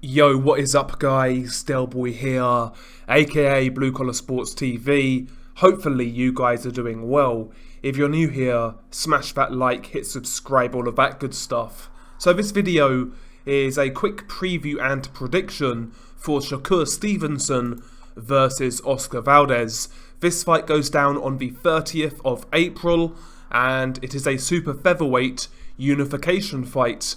Yo, what is up guys, Delboy here, aka Blue Collar Sports TV. Hopefully you guys are doing well. If you're new here, smash that like, hit subscribe, all of that good stuff. So this video is a quick preview and prediction for Shakur Stevenson versus Oscar Valdez. This fight goes down on the 30th of April and it is a super featherweight unification fight.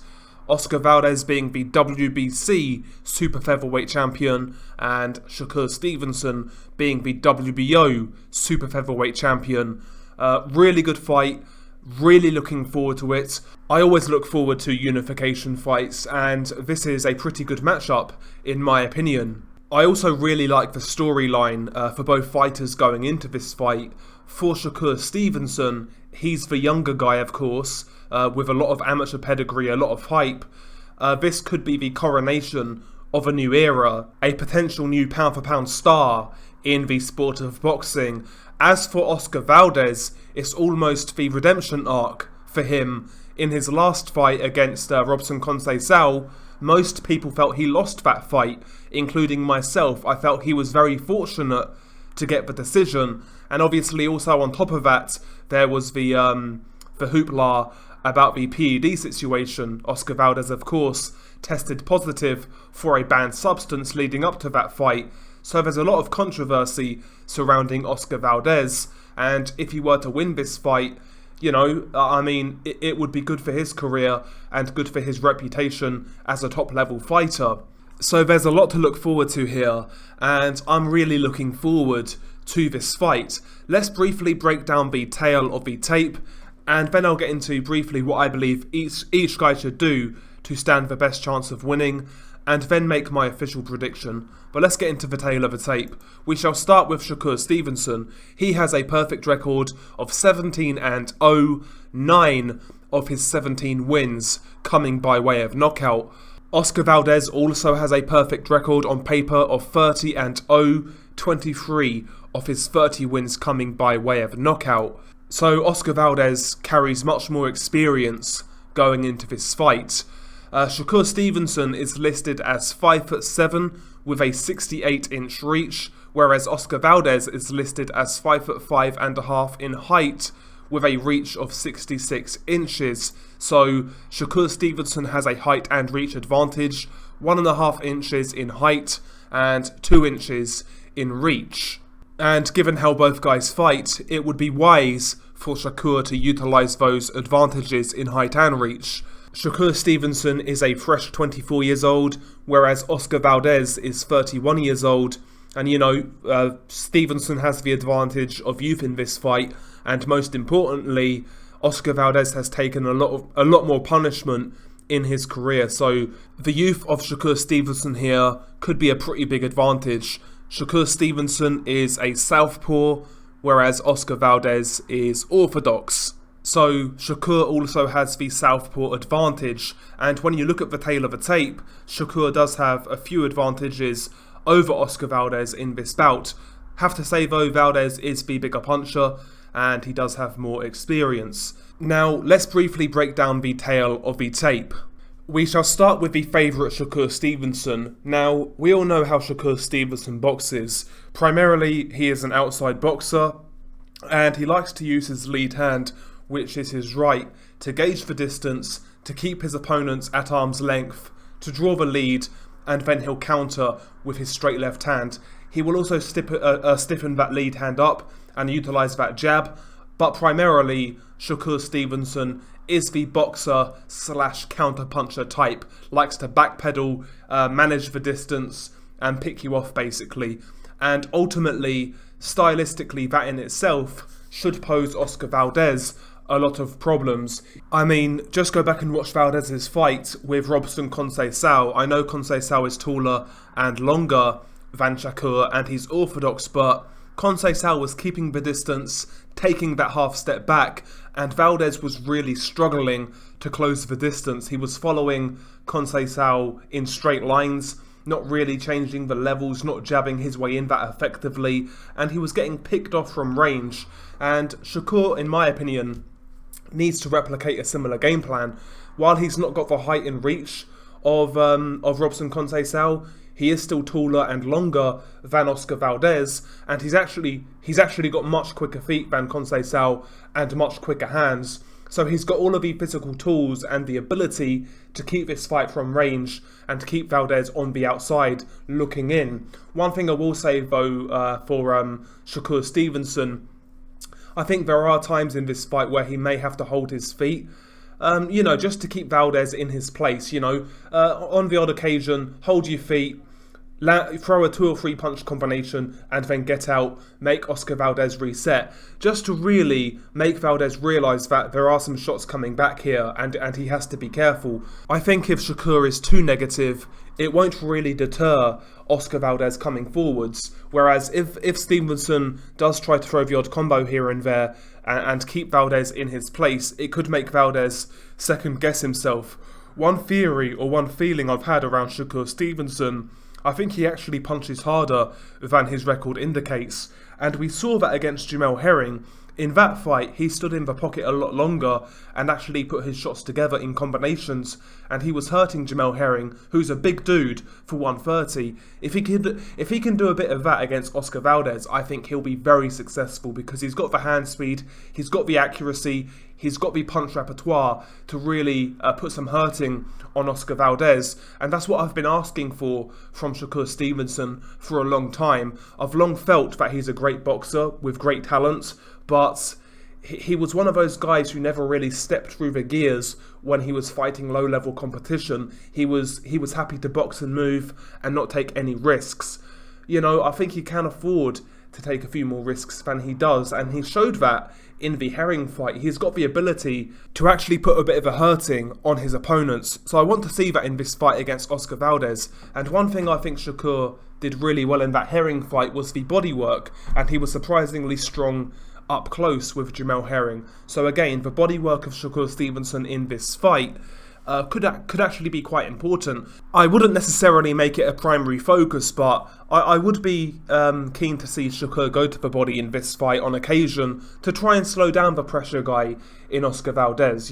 Oscar Valdez being the WBC super featherweight champion and Shakur Stevenson being the WBO super featherweight champion. Really good fight, really looking forward to it. I always look forward to unification fights and this is a pretty good matchup in my opinion. I also really like the storyline for both fighters going into this fight. For Shakur Stevenson, he's the younger guy of course, with a lot of amateur pedigree, a lot of hype. This could be the coronation of a new era, a potential new pound for pound star in the sport of boxing. As for Oscar Valdez, it's almost the redemption arc for him. In his last fight against Robson Conceição, most people felt he lost that fight, including myself. I felt he was very fortunate to get the decision, and obviously also on top of that, there was the hoopla about the PED situation. Oscar Valdez, of course, tested positive for a banned substance leading up to that fight, so there's a lot of controversy surrounding Oscar Valdez, and if he were to win this fight, you know, I mean, it would be good for his career and good for his reputation as a top-level fighter. So there's a lot to look forward to here, and I'm really looking forward to this fight. Let's briefly break down the tale of the tape, and then I'll get into briefly what I believe each guy should do to stand the best chance of winning, and then make my official prediction. But let's get into the tale of the tape. We shall start with Shakur Stevenson. He has a perfect record of 17-0, 9 of his 17 wins coming by way of knockout. Oscar Valdez also has a perfect record on paper of 30-0, 23 of his 30 wins coming by way of knockout. So Oscar Valdez carries much more experience going into this fight. Shakur Stevenson is listed as 5'7" with a 68-inch reach, whereas Oscar Valdez is listed as 5'5.5" in height with a reach of 66 inches. So Shakur Stevenson has a height and reach advantage, 1.5 inches in height and 2 inches in reach. And given how both guys fight, it would be wise for Shakur to utilise those advantages in height and reach. Shakur Stevenson is a fresh 24 years old, whereas Oscar Valdez is 31 years old. And you know, Stevenson has the advantage of youth in this fight, and most importantly, Oscar Valdez has taken a lot more punishment in his career. So the youth of Shakur Stevenson here could be a pretty big advantage. Shakur Stevenson is a southpaw, whereas Oscar Valdez is orthodox. So Shakur also has the southpaw advantage, and when you look at the tale of the tape, Shakur does have a few advantages over Oscar Valdez in this bout. Have to say though, Valdez is the bigger puncher, and he does have more experience. Now let's briefly break down the tale of the tape. We shall start with the favourite Shakur Stevenson. Now, we all know how Shakur Stevenson boxes. Primarily, he is an outside boxer, and he likes to use his lead hand, which is his right, to gauge the distance, to keep his opponents at arm's length, to draw the lead, and then he'll counter with his straight left hand. He will also stiffen that lead hand up and utilise that jab, but primarily, Shakur Stevenson is the boxer / counter puncher type, likes to backpedal, manage the distance and pick you off basically. And ultimately, stylistically, that in itself should pose Oscar Valdez a lot of problems. I mean, just go back and watch Valdez's fight with Robson Conceição. I know Conceição is taller and longer than Shakur and he's orthodox, but Conceição was keeping the distance, taking that half step back, and Valdez was really struggling to close the distance. He was following Conceição in straight lines, not really changing the levels, not jabbing his way in that effectively, and he was getting picked off from range. And Shakur, in my opinion, needs to replicate a similar game plan. While he's not got the height and reach of Robson Conceição. He is still taller and longer than Oscar Valdez, and he's actually got much quicker feet than Conceição and much quicker hands. So he's got all of the physical tools and the ability to keep this fight from range and to keep Valdez on the outside looking in. One thing I will say though for Shakur Stevenson, I think there are times in this fight where he may have to hold his feet. Just to keep Valdez in his place, on the odd occasion, hold your feet, throw a 2 or 3 punch combination and then get out, make Oscar Valdez reset, just to really make Valdez realise that there are some shots coming back here and he has to be careful. I think if Shakur is too negative, it won't really deter Oscar Valdez coming forwards, whereas if Stevenson does try to throw the odd combo here and there and keep Valdez in his place, it could make Valdez second guess himself. One theory or one feeling I've had around Shakur Stevenson, I think he actually punches harder than his record indicates, and we saw that against Jamel Herring. In that fight, he stood in the pocket a lot longer and actually put his shots together in combinations, and he was hurting Jamel Herring, who's a big dude for 130. If he can do a bit of that against Oscar Valdez, I think he'll be very successful because he's got the hand speed, he's got the accuracy, he's got the punch repertoire to really put some hurting on Oscar Valdez, and that's what I've been asking for from Shakur Stevenson for a long time. I've long felt that he's a great boxer with great talent, but he was one of those guys who never really stepped through the gears when he was fighting low-level competition. He was happy to box and move and not take any risks. I think he can afford to take a few more risks than he does, and he showed that in the Herring fight. He's got the ability to actually put a bit of a hurting on his opponents, so I want to see that in this fight against Oscar Valdez. And one thing I think Shakur did really well in that Herring fight was the body work, and he was surprisingly strong up close with Jamel Herring. So again, the body work of Shakur Stevenson in this fight could actually be quite important. I wouldn't necessarily make it a primary focus, but I would be keen to see Shakur go to the body in this fight on occasion to try and slow down the pressure guy in Oscar Valdez,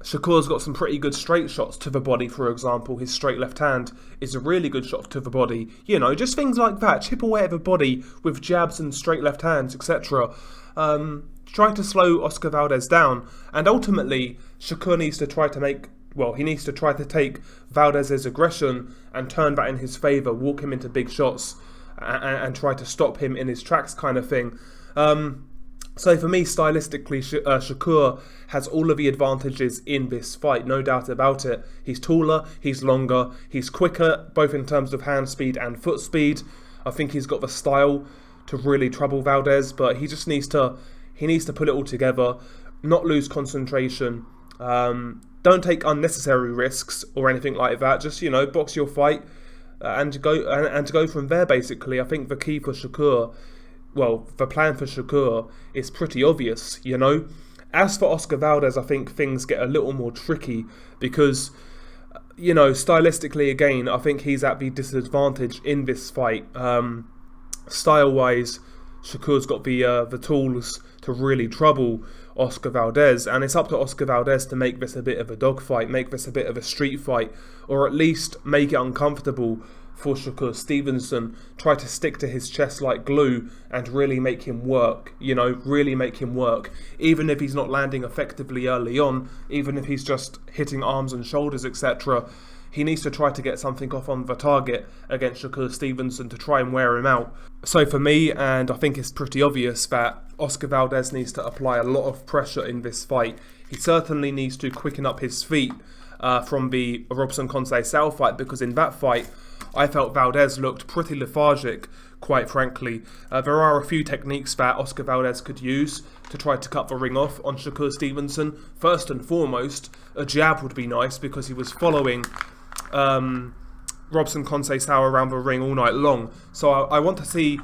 Shakur's got some pretty good straight shots to the body, for example. His straight left hand is a really good shot to the body. Just things like that. Chip away at the body with jabs and straight left hands, etc. Trying to slow Oscar Valdez down. And ultimately, Shakur needs to try to take Valdez's aggression and turn that in his favour, walk him into big shots and try to stop him in his tracks kind of thing. So for me, stylistically, Shakur has all of the advantages in this fight, no doubt about it. He's taller, he's longer, he's quicker, both in terms of hand speed and foot speed. I think he's got the style to really trouble Valdez, but he just needs to put it all together, not lose concentration. Don't take unnecessary risks or anything like that. Just box your fight and go from there. Basically, I think the key for Shakur. Well, the plan for Shakur is pretty obvious, As for Oscar Valdez, I think things get a little more tricky because, stylistically, again, I think he's at the disadvantage in this fight. Style-wise, Shakur's got the tools to really trouble Oscar Valdez, and it's up to Oscar Valdez to make this a bit of a dogfight, make this a bit of a street fight, or at least make it uncomfortable for Shakur Stevenson. Try to stick to his chest like glue and really make him work, really make him work. Even if he's not landing effectively early on, even if he's just hitting arms and shoulders, etc., he needs to try to get something off on the target against Shakur Stevenson to try and wear him out. So for me, and I think it's pretty obvious, that Oscar Valdez needs to apply a lot of pressure in this fight. He certainly needs to quicken up his feet from the Robson Conceição fight, because in that fight, I felt Valdez looked pretty lethargic, quite frankly. There are a few techniques that Oscar Valdez could use to try to cut the ring off on Shakur Stevenson. First and foremost, a jab would be nice because he was following Robson Conceição around the ring all night long. So I want to see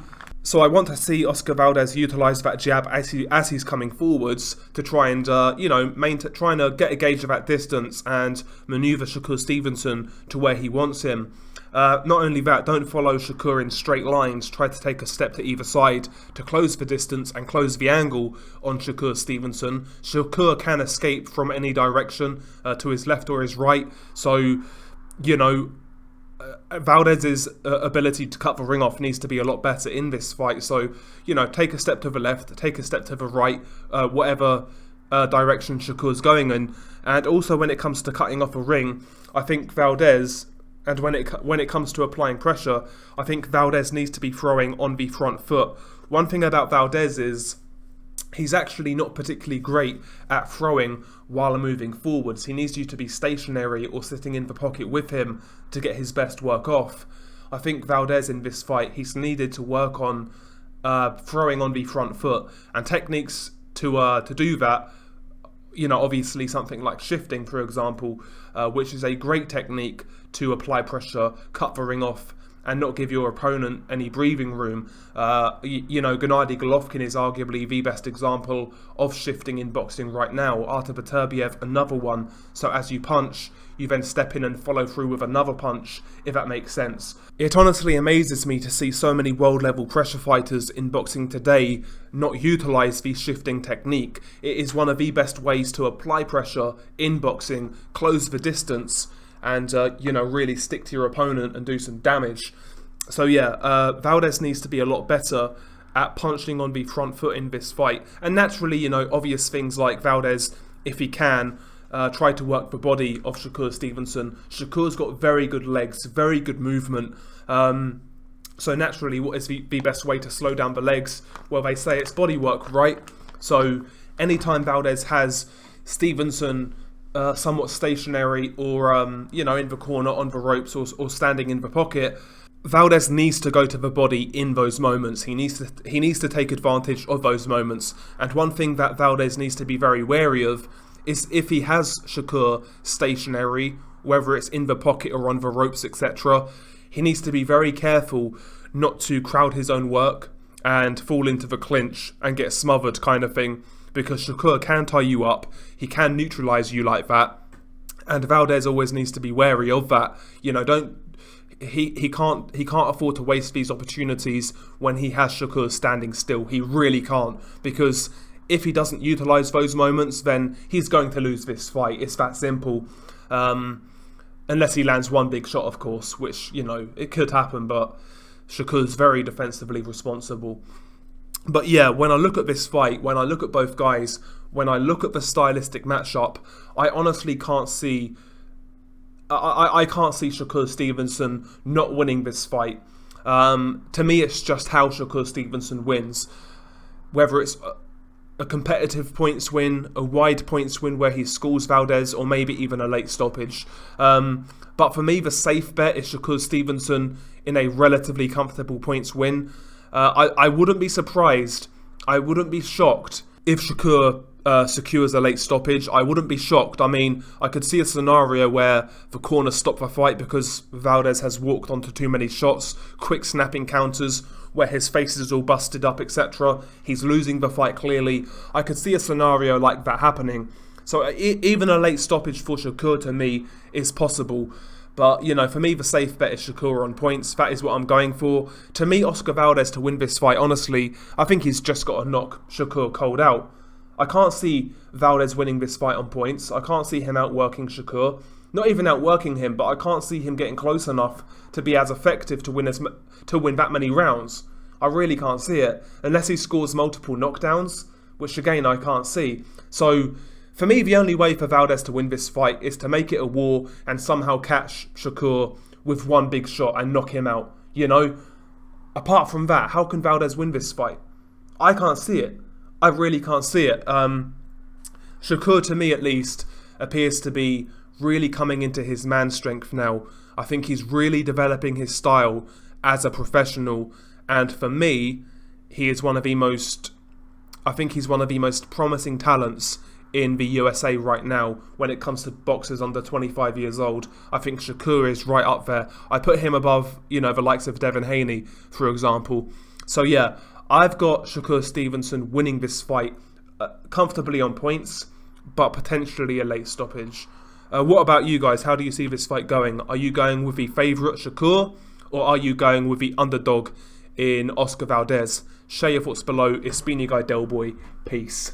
Oscar Valdez utilise that jab as he's coming forwards to try and trying to get a gauge of that distance and manoeuvre Shakur Stevenson to where he wants him. Not only that, don't follow Shakur in straight lines. Try to take a step to either side to close the distance and close the angle on Shakur Stevenson. Shakur can escape from any direction, to his left or his right. So, you know, Valdez's ability to cut the ring off needs to be a lot better in this fight. So, you know, take a step to the left, take a step to the right, whatever direction Shakur's going in. And also when it comes to cutting off a ring, I think Valdez, and when it comes to applying pressure, I think Valdez needs to be throwing on the front foot. One thing about Valdez is he's actually not particularly great at throwing while moving forwards. He needs you to be stationary or sitting in the pocket with him to get his best work off. I think Valdez in this fight, he's needed to work on throwing on the front foot, and techniques to do that. You know, obviously something like shifting, for example, which is a great technique to apply pressure, cut the ring off, and not give your opponent any breathing room. You know, Gennady Golovkin is arguably the best example of shifting in boxing right now. Artur Beterbiev, another one. So as you punch, you then step in and follow through with another punch, if that makes sense. It honestly amazes me to see so many world-level pressure fighters in boxing today not utilise the shifting technique. It is one of the best ways to apply pressure in boxing, close the distance, and, you know, really stick to your opponent and do some damage. So yeah, Valdez needs to be a lot better at punching on the front foot in this fight. And naturally, you know, obvious things like Valdez, if he can, try to work the body of Shakur Stevenson. Shakur's got very good legs, very good movement. So naturally, what is the best way to slow down the legs? Well, they say it's body work, right? So anytime Valdez has Stevenson somewhat stationary or, you know, in the corner on the ropes or standing in the pocket, Valdez needs to go to the body in those moments. He needs to take advantage of those moments. And one thing that Valdez needs to be very wary of is if he has Shakur stationary, whether it's in the pocket or on the ropes, etc., he needs to be very careful not to crowd his own work and fall into the clinch and get smothered kind of thing, because Shakur can tie you up, he can neutralise you like that, and Valdez always needs to be wary of that. You know, he can't afford to waste these opportunities when he has Shakur standing still. He really can't, because if he doesn't utilise those moments, then he's going to lose this fight. It's that simple. Unless he lands one big shot, of course, which, you know, it could happen, but Shakur's very defensively responsible. But yeah, when I look at this fight, when I look at both guys, when I look at the stylistic matchup, I honestly can't see... I can't see Shakur Stevenson not winning this fight. To me, it's just how Shakur Stevenson wins. Whether it's a competitive points win, a wide points win where he schools Valdez, or maybe even a late stoppage. But for me, the safe bet is Shakur Stevenson in a relatively comfortable points win. I wouldn't be surprised, I wouldn't be shocked if Shakur secures a late stoppage. I wouldn't be shocked. I mean, I could see a scenario where the corner stopped the fight because Valdez has walked onto too many shots, quick snapping counters where his face is all busted up, etc. He's losing the fight clearly. I could see a scenario like that happening. So even a late stoppage for Shakur, to me, is possible. But, you know, for me, the safe bet is Shakur on points. That is what I'm going for. To me, Oscar Valdez to win this fight, honestly, I think he's just got to knock Shakur cold out. I can't see Valdez winning this fight on points. I can't see him outworking Shakur. Not even outworking him, but I can't see him getting close enough to be as effective to win that many rounds. I really can't see it. Unless he scores multiple knockdowns, which again, I can't see. So, for me, the only way for Valdez to win this fight is to make it a war and somehow catch Shakur with one big shot and knock him out. You know? Apart from that, how can Valdez win this fight? I can't see it. I really can't see it. Shakur, to me at least, appears to be really coming into his man strength now. I think he's really developing his style as a professional, and for me, he is one of the most... I think he's one of the most promising talents in the USA right now when it comes to boxers under 25 years old. I think Shakur is right up there. I put him above, you know, the likes of Devin Haney, for example. So yeah, I've got Shakur Stevenson winning this fight comfortably on points, but potentially a late stoppage. What about you guys? How do you see this fight going? Are you going with the favourite Shakur, or are you going with the underdog in Oscar Valdez? Share your thoughts below. It's been your guy Delboy. Peace.